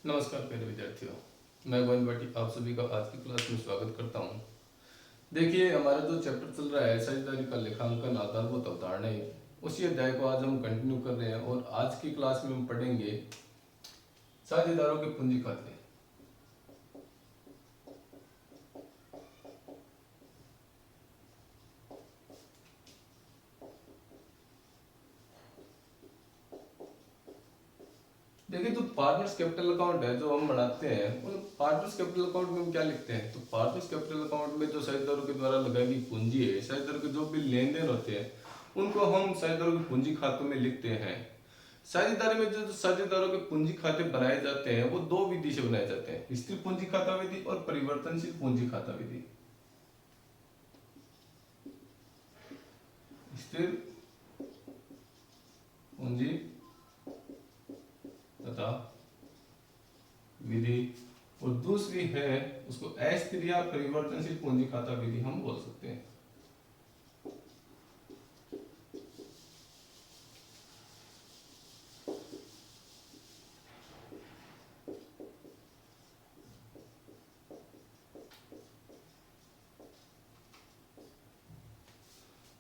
नमस्कार प्यारे विद्यार्थियों। मैं गोविंद भाटी आप सभी का आज की क्लास में स्वागत करता हूं। देखिए, हमारा जो चैप्टर चल रहा है साझेदारी का लेखांकन आधारभूत अवधारणाएं, उसी अध्याय को आज हम कंटिन्यू कर रहे हैं और आज की क्लास में हम पढ़ेंगे साझेदारों के पूंजी खाते। देखिए, तो पार्टनर्स कैपिटल अकाउंट है जो हम बनाते हैं, उन पार्टनर्स कैपिटल अकाउंट में हम क्या लिखते हैं? तो पार्टनर्स कैपिटल अकाउंट में जो साझेदारों के द्वारा लगाई गई पूंजी है, साझेदारों के जो भी लेन देन होते हैं उनको हम साझेदारों के पूंजी खातों में लिखते हैं। साझेदारी में जो साझेदारों के पूंजी खाते बनाए जाते हैं वो दो विधि से बनाए जाते हैं, स्थिर पूंजी खाता विधि और परिवर्तनशील पूंजी खाता विधि। स्थिर पूंजी तथा विधि और दूसरी है उसको अस्थिर या परिवर्तनशील पूंजी खाता विधि हम बोल सकते हैं।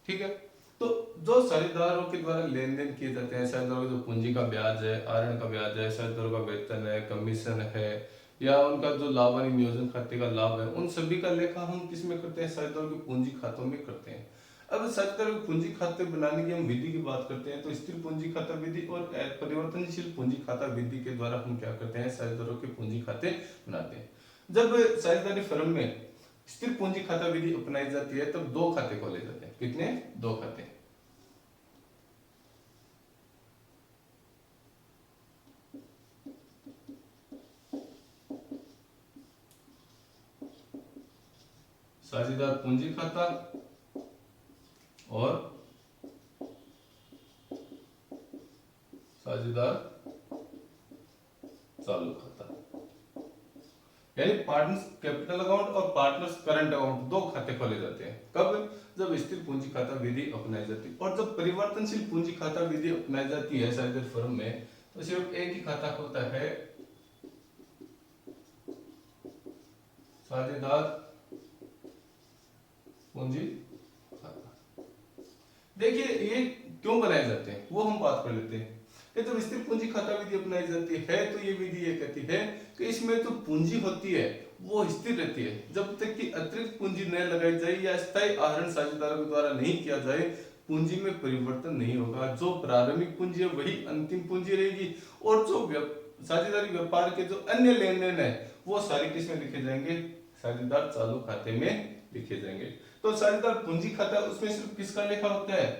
ठीक है, तो जो साझेदारों के द्वारा लेन देन किए जाते हैं, साझेदारों की जो पूंजी का ब्याज है, आरण का ब्याज है, साझेदारों का वेतन है, कमीशन है या उनका जो लाभ और नियोजन खाते का लाभ है, उन सभी का लेखा हम किस में करते हैं? साझेदारों के पूंजी खातों में करते हैं। अब साझेदारों के पूंजी खाते बनाने की हम विधि की बात करते हैं, तो स्थिर पूंजी खाता विधि और परिवर्तनशील पूंजी खाता विधि के द्वारा हम क्या करते हैं? साझेदारों के पूंजी खाते बनाते हैं। जब साझेदारी फर्म में स्थिर पूंजी खाता विधि अपनाई जाती है तब दो खाते खोले जाते हैं। कितने? दो खाते। साझेदार पूंजी खाता और साझेदार चालू खाता, यानी पार्टनर्स कैपिटल अकाउंट और पार्टनर्स करंट अकाउंट, दो खाते खोले जाते हैं। कब? जब स्थिर पूंजी खाता विधि अपनाई जाती है। और जब परिवर्तनशील पूंजी खाता विधि अपनाई जाती है साझेदार फर्म में, तो सिर्फ एक ही खाता होता है, साझेदार पूंजी खाता। देखिए, ये क्यों बनाए जाते हैं वो हम बात कर लेते हैं। ये जब स्थिर पूंजी खाता विधि अपनाई जाती है तो ये विधि ये कहती है कि इसमें जो पूंजी होती है वो स्थिर रहती है। जब तक कि अतिरिक्त पूंजी न लगाई जाए या स्थायी आहरण साझेदारों के द्वारा नहीं किया जाए, पूंजी में परिवर्तन नहीं होगा। जो प्रारंभिक पूंजी है वही अंतिम पूंजी रहेगी और जो साझेदारी व्यापार के जो अन्य लेन देन है वो सारे किस में लिखे जाएंगे? साझेदार चालू खाते में लिखे जाएंगे। तो साझेदार पूंजी खाता उसमें सिर्फ किसका लेखा होता है?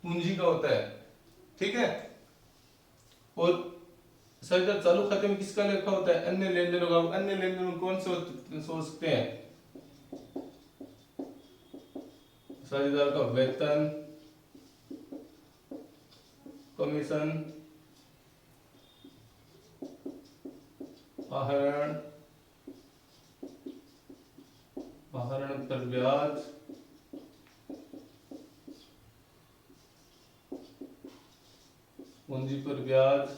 पूंजी का होता है। ठीक है, और साझेदार चालू खाते में किसका लेखा होता है? अन्य लेन देनों का। अन्य लेन देन कौन से हो सकते हैं? साझेदार का वेतन, कमीशन, आहरण, आहरण पर ब्याज, पूंजी पर ब्याज,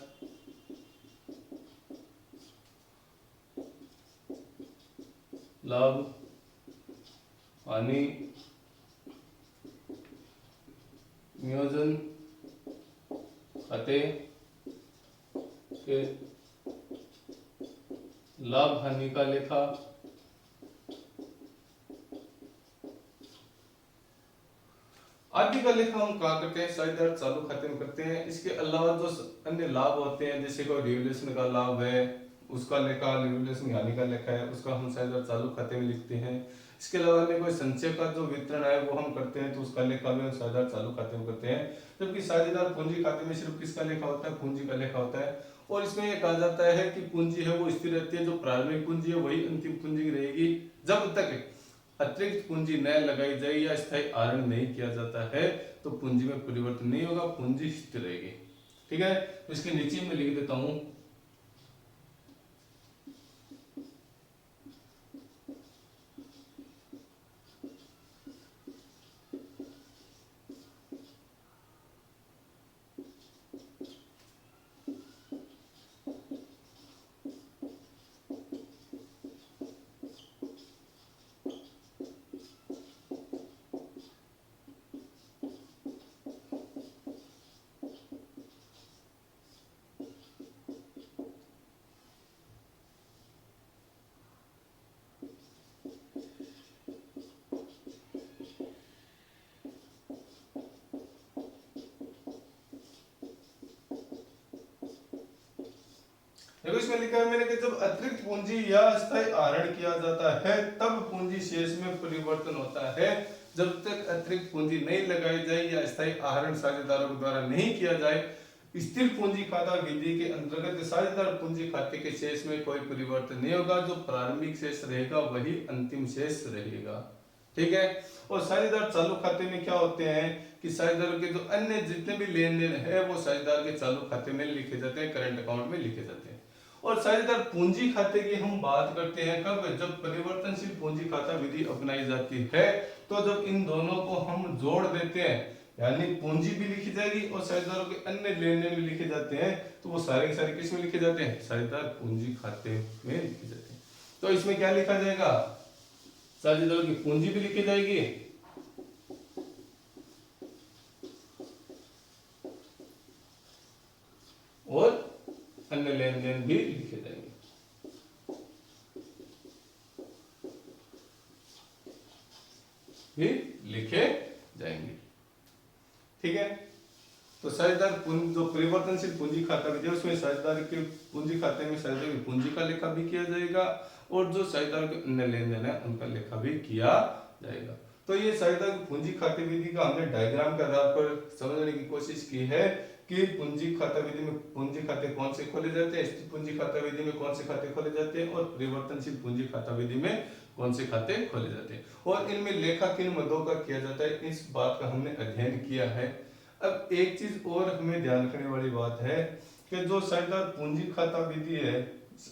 लाभ, हानि, नियोजन खाते के लाभ हानि का लेखा, आदि का लेखा हम कहाँ करते हैं? साझेदार चालू खाते में करते हैं। इसके अलावा जो अन्य लाभ होते हैं, जैसे कोई रिवोल्यूशन का लाभ है उसका लेखा, रिवोल्यूशन हानि का लेखा है उसका हम साझेदार चालू खाते में लिखते हैं। इसके अलावा अन्य कोई संचय का जो वितरण है वो हम करते हैं तो उसका लेखा भी हम साझेदार चालू खाते में करते हैं। जबकि साझेदार पूंजी खाते में सिर्फ किसका लेखा होता है? पूंजी का लेखा होता है। और इसमें यह कहा जाता है कि पूंजी है वो स्थिर रहती है, जो प्रारंभिक पूंजी है वही अंतिम पूंजी रहेगी जब तक अतिरिक्त पूंजी न लगाई जाए या स्थायी आहरण नहीं किया जाता है। तो पूंजी में परिवर्तन नहीं होगा, पूंजी स्थिर रहेगी। ठीक है, तो इसके नीचे मैं लिख देता हूं, देखो इसमें लिखा है मैंने कि जब अतिरिक्त पूंजी या अस्थायी आहरण किया जाता है तब पूंजी शेष में परिवर्तन होता है। जब तक अतिरिक्त पूंजी नहीं लगाई जाए या अस्थायी आहरण साझेदारों के द्वारा नहीं किया जाए, स्थिर पूंजी खाता विधि के अंतर्गत साझेदार पूंजी खाते के शेष में कोई परिवर्तन नहीं होगा। जो प्रारंभिक शेष रहेगा वही अंतिम शेष रहेगा। ठीक है। और साझेदार चालू खाते में क्या होते हैं कि साझेदारों के जो अन्य जितने भी लेन देन है वो साझेदार के चालू खाते में लिखे जाते हैं, करंट अकाउंट में लिखे जाते हैं। और साझेदार पूंजी खाते की हम बात करते हैं कब, जब परिवर्तनशील पूंजी खाता विधि अपनाई जाती है। तो जब इन दोनों को हम जोड़ देते हैं, यानी पूंजी भी लिखी जाएगी और साझेदारों के अन्य लेन देन भी लिखे जाते हैं, तो वो सारे के सारे किस में लिखे जाते हैं, साझेदार पूंजी खाते में लिखे जाते हैं। तो इसमें क्या लिखा जाएगा, साझेदारों की पूंजी भी लिखी जाएगी और अन्य लेन देन भी लिखे जाएंगे। भी लिखे जाएंगे। ठीक है। तो साझेदार जो परिवर्तनशील पूंजी खाता विधि है उसमें साझेदार के पूंजी खाते में साझेदार की पूंजी का लेखा भी किया जाएगा और जो साझेदार के अन्य लेन देन है उनका लेखा भी किया जाएगा। तो ये साझेदार की पूंजी खाते विधि का हमने डायग्राम के आधार पर समझने की कोशिश की है कि पूंजी खाता विधि में पूंजी खाते कौन से खोले जाते हैं, स्थिर पूंजी खाता विधि में कौन से खाते खोले जाते हैं और परिवर्तनशील पूंजी खाता विधि में कौन से खाते खोले जाते हैं और इनमें लेखा किन मदों का किया जाता है, इस बात का हमने अध्ययन किया है। अब एक चीज और हमें ध्यान रखने वाली बात है कि जो साझेदार पूंजी खाता विधि है,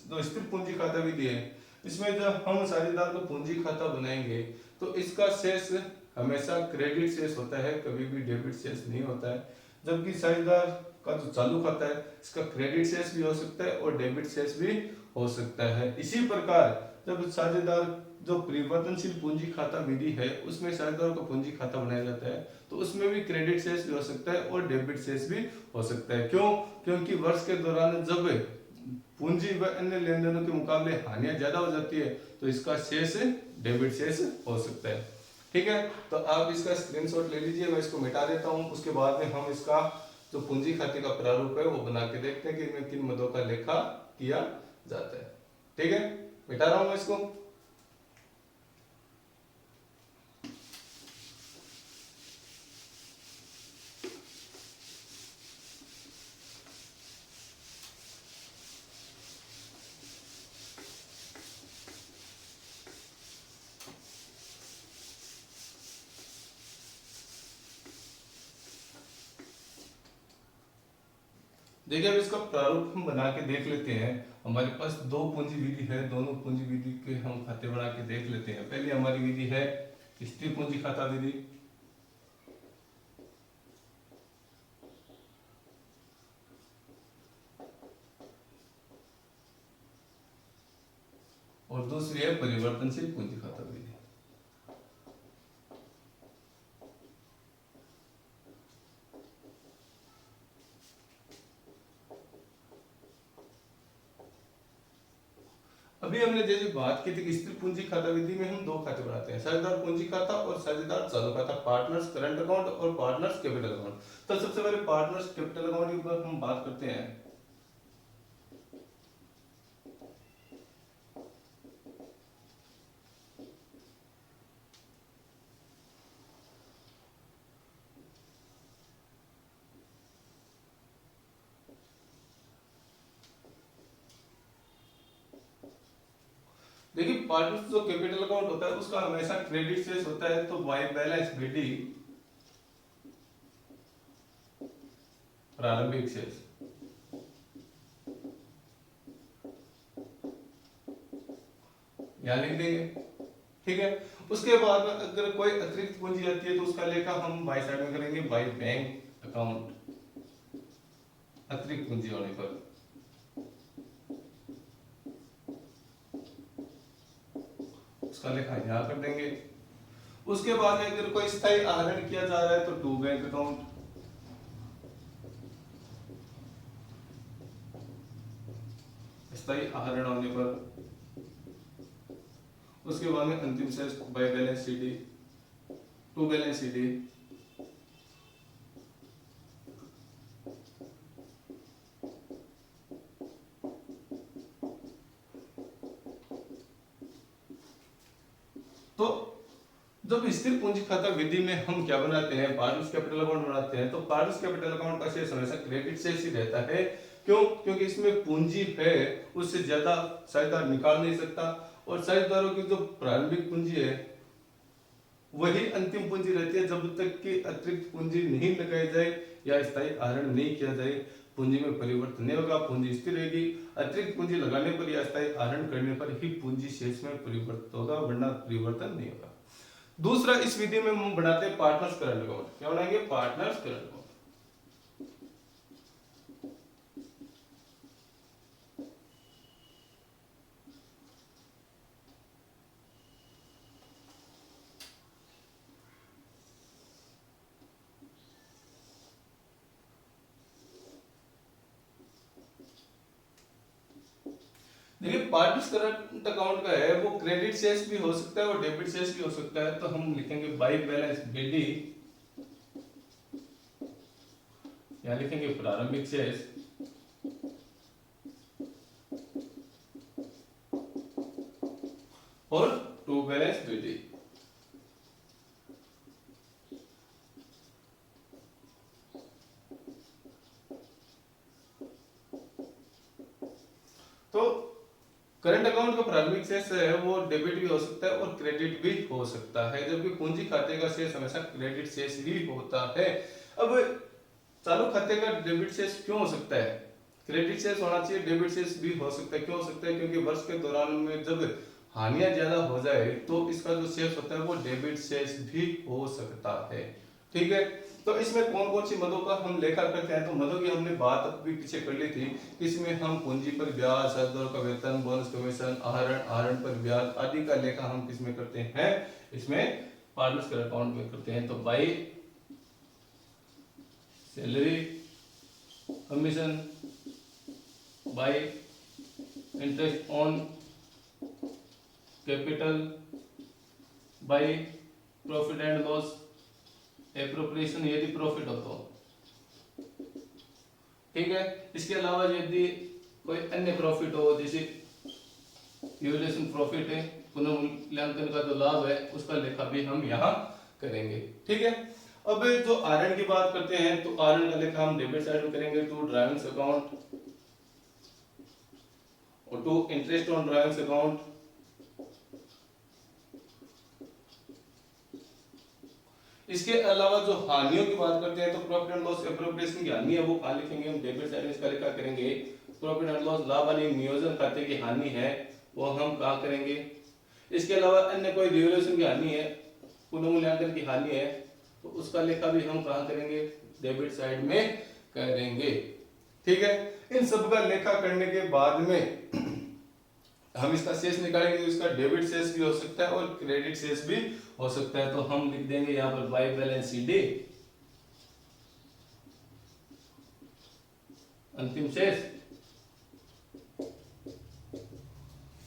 जो स्थिर पूंजी खाता विधि है, इसमें जब हम साझेदार को पूंजी खाता बनाएंगे तो इसका शेष हमेशा क्रेडिट शेष होता है, कभी भी डेबिट शेष नहीं होता है। जबकि साझेदार का जो चालू खाता है इसका क्रेडिट शेष भी हो सकता है और डेबिट शेष भी हो सकता है। इसी प्रकार जब साझेदार जो परिवर्तनशील पूंजी खाता विधि है उसमें साझेदारों का पूंजी खाता बनाया जाता है तो उसमें भी क्रेडिट शेष भी हो सकता है और डेबिट शेष भी हो सकता है। क्यों? क्योंकि वर्ष के दौरान जब पूंजी व अन्य लेन देनों के मुकाबले हानियां ज्यादा हो जाती है तो इसका शेष डेबिट शेष हो सकता है। ठीक है। तो आप इसका स्क्रीनशॉट ले लीजिए, मैं इसको मिटा देता हूं, उसके बाद में हम इसका जो पूंजी खाते का प्रारूप है वो बना के देखते हैं कि इनमें किन मदों का लेखा किया जाता है। ठीक है, मिटा रहा हूं मैं इसको। देखिए अब इसका प्रारूप हम बना के देख लेते हैं। हमारे पास दो पूंजी विधि है, दोनों पूंजी विधि के हम खाते बना के देख लेते हैं। पहली हमारी विधि है स्थिर पूंजी खाता विधि, और दूसरी है परिवर्तनशील पूंजी खाता विधि। अभी हमने जैसे बात की थी कि स्थिर पूंजी खाता विधि में हम दो खाते बनाते हैं, साझेदार पूंजी खाता और साझेदार चालू खाता, पार्टनर्स करंट अकाउंट और पार्टनर्स कैपिटल अकाउंट। तो सबसे पहले पार्टनर्स कैपिटल अकाउंट के ऊपर हम बात करते हैं। देखिए पार्टनर्स जो कैपिटल अकाउंट होता है उसका हमेशा क्रेडिट शेष होता है, तो वाई बैलेंस बीडी प्रारंभिक शेष, यहाँ लिख देंगे। ठीक है। उसके बाद में अगर कोई अतिरिक्त पूंजी आती है तो उसका लेखा हम बाई साइड में करेंगे, बाई बैंक अकाउंट, अतिरिक्त पूंजी होने पर। उसका लेखा यहाँ कर देंगे। उसके बाद में अगर कोई स्थायी आहरण किया जा रहा है तो टू बैंक अकाउंट, स्थायी आहरण होने पर। उसके बाद में अंतिम शेष by balance sheet, to balance sheet. तो जब स्थिर पूंजी खाता विधि में हम क्या बनाते हैं, पार्टनर्स कैपिटल अकाउंट बनाते हैं, तो पार्टनर्स कैपिटल अकाउंट का शेष हमेशा क्रेडिट शेष ही रहता है। क्यों? क्योंकि इसमें पूंजी है, उससे ज्यादा साझेदार निकाल नहीं सकता, और साझेदारों की जो प्रारंभिक पूंजी है वही अंतिम पूंजी रहती है। जब तक कि अतिरिक्त पूंजी नहीं लगाई जाए या स्थायी आहरण नहीं किया जाए, पूंजी में परिवर्तन नहीं होगा, पूंजी स्थिर रहेगी। अतिरिक्त पूंजी लगाने पर या स्थायी आहरण करने पर ही पूंजी शेष में परिवर्तन होगा, वरना परिवर्तन नहीं होगा। दूसरा, इस विधि में हम बनाते हैं पार्टनर्स करंट अकाउंट। क्या बनाएंगे? Partners current account. देखिए, पार्टनर्स करंट अकाउंट का है वो क्रेडिट शेष भी हो सकता है और डेबिट शेष भी हो सकता है। तो हम लिखेंगे बाई बैलेंस बीडी, या लिखेंगे प्रारंभिक शेष और टू बैलेंस बीडी। तो करंट अकाउंट का प्रारंभिक शेष है वो डेबिट भी हो सकता है और क्रेडिट भी हो सकता है, जबकि पूंजी खाते का शेष हमेशा क्रेडिट शेष ही होता है। अब चालू खाते का डेबिट शेष क्यों हो सकता है? क्रेडिट शेष होना चाहिए, डेबिट शेष भी हो सकता है। क्यों हो सकता है? क्योंकि वर्ष के दौरान में जब हानियां ज्यादा हो जाए तो इसका जो शेष होता है वो डेबिट शेष भी हो सकता है। ठीक है, तो इसमें कौन कौन सी मदों का हम लेखा करते हैं? तो मदों की हमने बात अभी पीछे कर ली थी। इसमें हम पूंजी पर ब्याज, साझेदारों का वेतन, बोनस, कमीशन, आहरण पर ब्याज आदि का लेखा हम किसमें करते हैं? इसमें पार्टनर्स करंट अकाउंट में करते हैं। तो by salary, commission, by interest on capital, by profit and loss appropriation यदि प्रॉफिट हो तो। ठीक है, इसके अलावा यदि कोई अन्य प्रॉफिट हो, जैसे यूलेशन प्रॉफिट है, पुनर्मूल्यांकन का जो लाभ है, उसका लेखा भी हम यहाँ करेंगे। ठीक है, अब जो आहरण की बात करते हैं तो आहरण का लेखा हम डेबिट साइड में करेंगे टू ड्राइंग्स अकाउंट और to interest on drawings account. इसके अलावा जो हानियों की बात करते हैं तो प्रॉफिट एंड लॉस एप्रोप्रिएशन की हानि है वो कहाँ लिखेंगे? हम डेबिट साइड में इसका लेखा करेंगे। प्रॉफिट एंड लॉस लाभ हानि नियोजन खाते की हानि है वो हम कहाँ करेंगे? इसके अलावा अन्य कोई रिवैल्यूएशन की हानि है, पुनर्मूल्यांकन की हानि है, तो उसका लेखा भी हम कहाँ करेंगे? डेबिट साइड में करेंगे। ठीक है, इन सब का लेखा करने के बाद में हम इसका शेष निकालेंगे, तो इसका डेबिट शेष भी हो सकता है और क्रेडिट शेष भी हो सकता है। तो हम लिख देंगे यहाँ पर बाई बैलेंस सीडी अंतिम शेष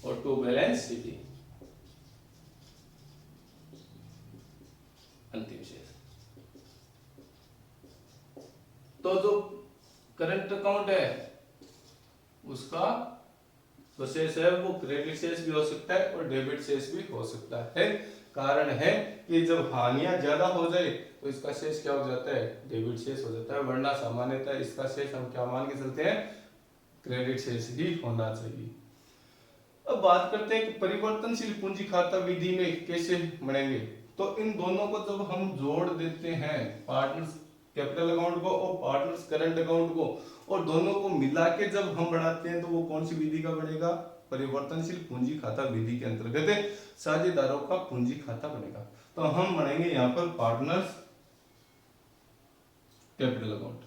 और टू बैलेंस सीडी अंतिम शेष। तो जो करंट अकाउंट है उसका तो शेष है वो क्रेडिट शेष भी हो सकता है और डेबिट शेष भी हो सकता है। कारण है कि जब हानियां ज्यादा हो जाए तो इसका शेष क्या हो जाता है? डेबिट शेष हो जाता है, वरना सामान्यतः इसका शेष हम क्या मान के चलते हैं? क्रेडिट शेष ही होना चाहिए। अब बात करते हैं कि परिवर्तनशील पूंजी खाता विधि में कैसे बनेंगे। तो इन दोनों को जब हम जोड़ देते हैं, पार्टनर्स कैपिटल अकाउंट को और पार्टनर्स करंट अकाउंट को, और दोनों को मिला के जब हम बढ़ाते हैं तो वो कौन सी विधि का बनेगा? परिवर्तनशील पूंजी खाता विधि के अंतर्गत साझेदारों का पूंजी खाता बनेगा। तो हम बनाएंगे यहाँ पर पार्टनर्स कैपिटल अकाउंट।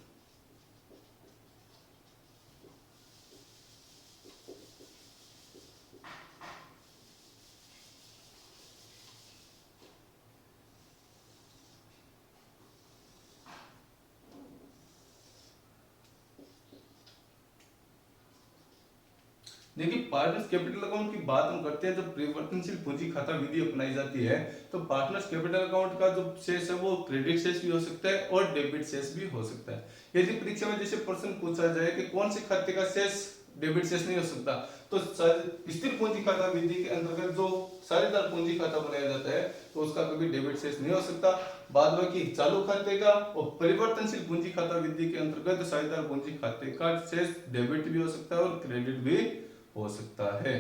देखिए, पार्टनर्स कैपिटल अकाउंट की बात हम करते हैं जब परिवर्तनशील पूंजी खाता विधि अपनाई जाती है तो पार्टनर्स कैपिटल अकाउंट का जो शेष है वो क्रेडिट शेष भी हो सकता है और डेबिट शेष भी हो सकता है। यदि परीक्षा में जैसे प्रश्न पूछा जाए कि कौन से खाते का शेष डेबिट शेष नहीं हो सकता। तो स्थिर पूंजी खाता विधि के अंतर्गत जो साझेदार पूंजी खाता बनाया जाता है तो उसका कभी डेबिट शेष नहीं हो सकता। बाद बाकी चालू खाते का और परिवर्तनशील पूंजी खाता विधि के अंतर्गत साझेदार पूंजी खाते का शेष डेबिट भी हो सकता है और क्रेडिट भी हो सकता है।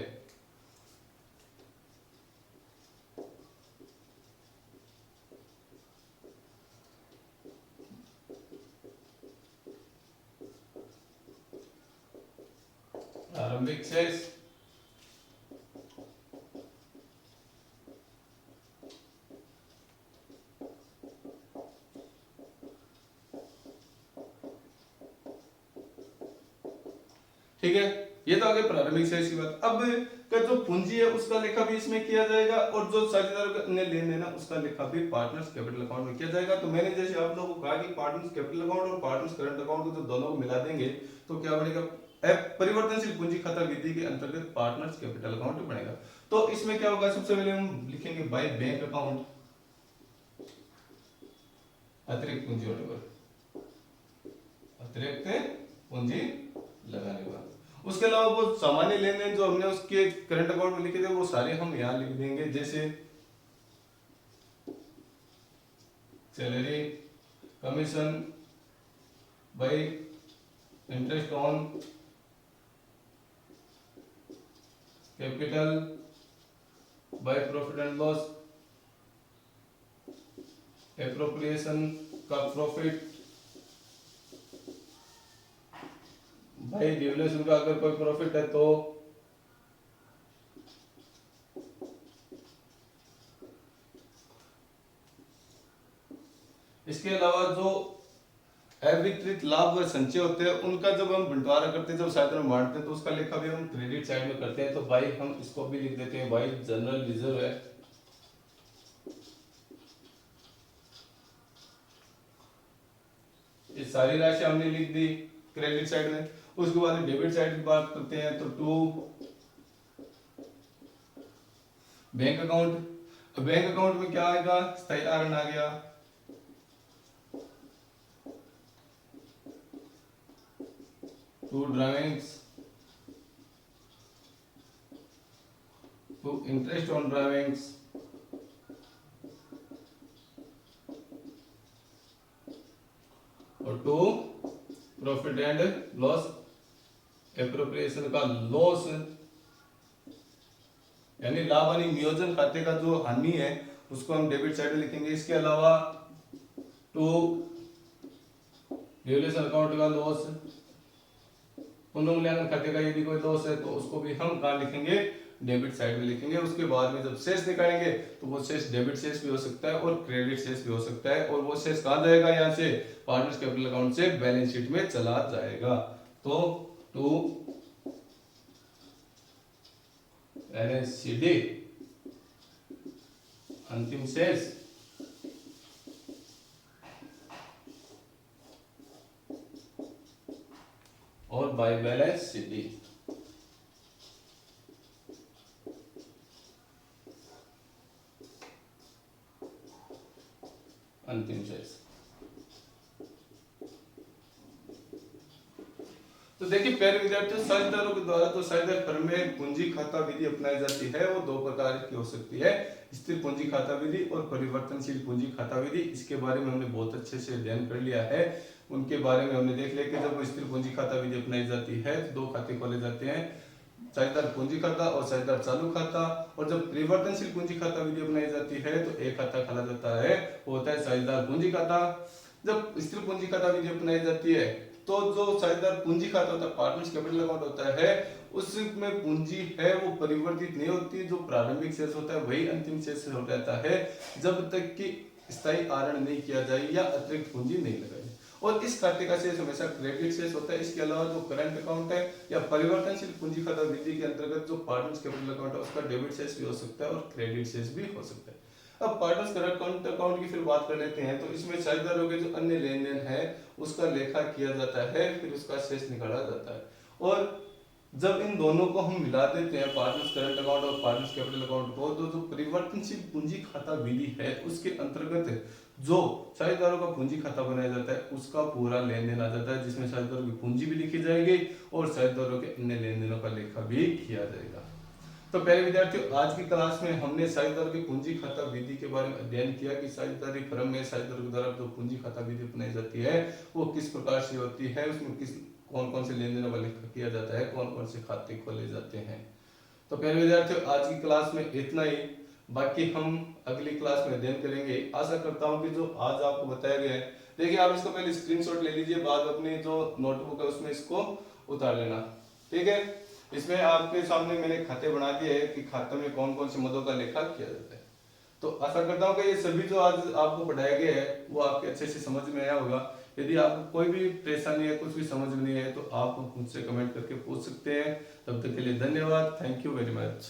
प्रारंभिक शेष, ठीक है, ये तो आगे प्रारंभिक शेष की बात। अब का जो पूंजी है उसका लेखा भी इसमें किया जाएगा और जो साझेदारों का अन्य लेन देन है उसका लेखा भी पार्टनर्स कैपिटल अकाउंट में किया जाएगा। तो मैंने जैसे आप लोगों को कहा कि पार्टनर्स कैपिटल अकाउंट और पार्टनर्स करंट अकाउंट को जो दोनों को मिला देंगे तो क्या बनेगा, परिवर्तनशील पूंजी खाता विधि के अंतर्गत पार्टनर्स कैपिटल अकाउंट बनेगा। तो इसमें क्या होगा, सबसे पहले हम लिखेंगे बाय बैंक अकाउंट अतिरिक्त पूंजी होने पर, अतिरिक्त पूंजी लगाने पर। उसके अलावा वो सामान्य लेन देन जो हमने उसके करंट अकाउंट में लिखे थे वो सारे हम यहाँ लिख देंगे, जैसे salary, commission, bye interest on capital, by profit and loss, appropriation का प्रॉफिट, भाई डिविडेंड का अगर कोई प्रॉफिट है तो इसके अलावा जो अविकृत लाभ व संचय होते हैं उनका जब हम बंटवारा करते हैं, जब साइड में बांटते हैं तो उसका लेखा भी हम क्रेडिट साइड में करते हैं। तो भाई हम इसको भी लिख देते हैं, भाई जनरल रिजर्व है, ये सारी राशि हमने लिख दी क्रेडिट साइड में। उसके बाद डेबिट साइड की बात करते हैं तो to bank account. Bank account में क्या आएगा, स्थायी आहरण आ गया, to drawings, to interest on drawings, और to profit and loss, appropriation का लॉस यानी लाभ हानि नियोजन खाते का जो हानि है उसको हम डेबिट साइड में लिखेंगे। इसके अलावा टू डिविडेंड अकाउंट का लॉस, पुनर्मूल्यांकन खाते का यदि कोई लॉस है तो उसको भी हम कहाँ लिखेंगे, डेबिट साइड में लिखेंगे। उसके बाद में जब शेष निकालेंगे तो वो शेष डेबिट शेष भी हो सकता है और क्रेडिट शेष भी हो सकता है, और वो शेष कहाँ जाएगा, यहाँ से पार्टनर्स कैपिटल अकाउंट से बैलेंस शीट में चला जाएगा। तो टू NSCD अंतिम शेष और बाय बैलेंस CD अंतिम शेष। तो देखिए प्यारे विद्यार्थियों, साझेदारों के द्वारा तो साझेदार फर्म में पूंजी खाता विधि अपनाई जाती है वो दो प्रकार की हो सकती है, स्थिर पूंजी खाता विधि और परिवर्तनशील पूंजी खाता विधि। इसके बारे में हमने बहुत अच्छे से अध्ययन कर लिया है, उनके बारे में हमने देख लिया कि जब स्थिर पूंजी खाता विधि अपनाई जाती है तो दो खाते खोले जाते हैं, साझेदार पूंजी खाता और साझेदार चालू खाता। और जब परिवर्तनशील पूंजी खाता विधि अपनाई जाती है तो एक खाता खोला जाता है, वो होता है साझेदार पूंजी खाता। जब स्थिर पूंजी खाता विधि अपनाई जाती है तो जो साझेदार पूंजी खाता होता है, पार्टनर्स कैपिटल अकाउंट होता है, उसमें पूंजी है वो परिवर्तित नहीं होती, जो प्रारंभिक शेष होता है वही अंतिम शेष हो जाता है जब तक कि स्थायी आहरण नहीं किया जाए या अतिरिक्त पूंजी नहीं लगाई। और इस खाते का शेष हमेशा क्रेडिट शेष होता है। इसके अलावा जो करंट अकाउंट है या परिवर्तनशील पूंजी खाता विधि के अंतर्गत जो पार्टनर्स कैपिटल अकाउंट है उसका डेबिट शेष भी हो सकता है और क्रेडिट शेष भी हो सकता है। अब पार्टनर्स करंट अकाउंट की फिर बात कर लेते हैं। तो इसमें साझेदारों के जो अन्य लेन देन है उसका लेखा किया जाता है, फिर उसका शेष निकाला जाता है। और जब इन दोनों को हम मिला देते हैं, पार्टनर्स करंट अकाउंट और पार्टनर्स कैपिटल अकाउंट को, तो जो परिवर्तनशील पूंजी खाता विधि है उसके अंतर्गत जो साझेदारों का पूंजी खाता बनाया जाता है उसका पूरा लेन देन आ जाता है, जिसमें साझेदारों की पूंजी भी लिखी जाएगी और साझेदारों के अन्य लेन देनों का लेखा भी किया जाएगा। तो पहले विद्यार्थियों, आज की क्लास में हमने साझेदारों की पूंजी खाता विधि के बारे में अध्ययन किया कि साझेदारी फर्म में साझेदारों के द्वारा जो पूंजी खाता विधि अपनाई जाती है वो किस प्रकार से होती है, उसमें किस कौन कौन से लेन देनों का लेखा किया जाता है, कौन कौन से खाते खोले जाते हैं। तो पहले विद्यार्थियों, आज की क्लास में इतना ही, बाकी हम अगली क्लास में अध्ययन करेंगे। आशा करता हूँ कि जो आज आपको बताया गया है, देखिए आप इसको पहले स्क्रीनशॉट ले लीजिए, बाद अपनी जो नोटबुक है उसमें इसको उतार लेना, ठीक है। इसमें आपके सामने मैंने खाते बना दिए हैं कि खाते में कौन कौन से मदों का लेखा किया जाता है। तो आशा करता हूँ कि ये सभी जो आज आपको पढ़ाया गया है वो आपके अच्छे से समझ में आया होगा। यदि आपको कोई भी परेशानी है, कुछ भी समझ में नहीं है, तो आप मुझसे कमेंट करके पूछ सकते हैं। तब तक के लिए धन्यवाद। Thank you very much.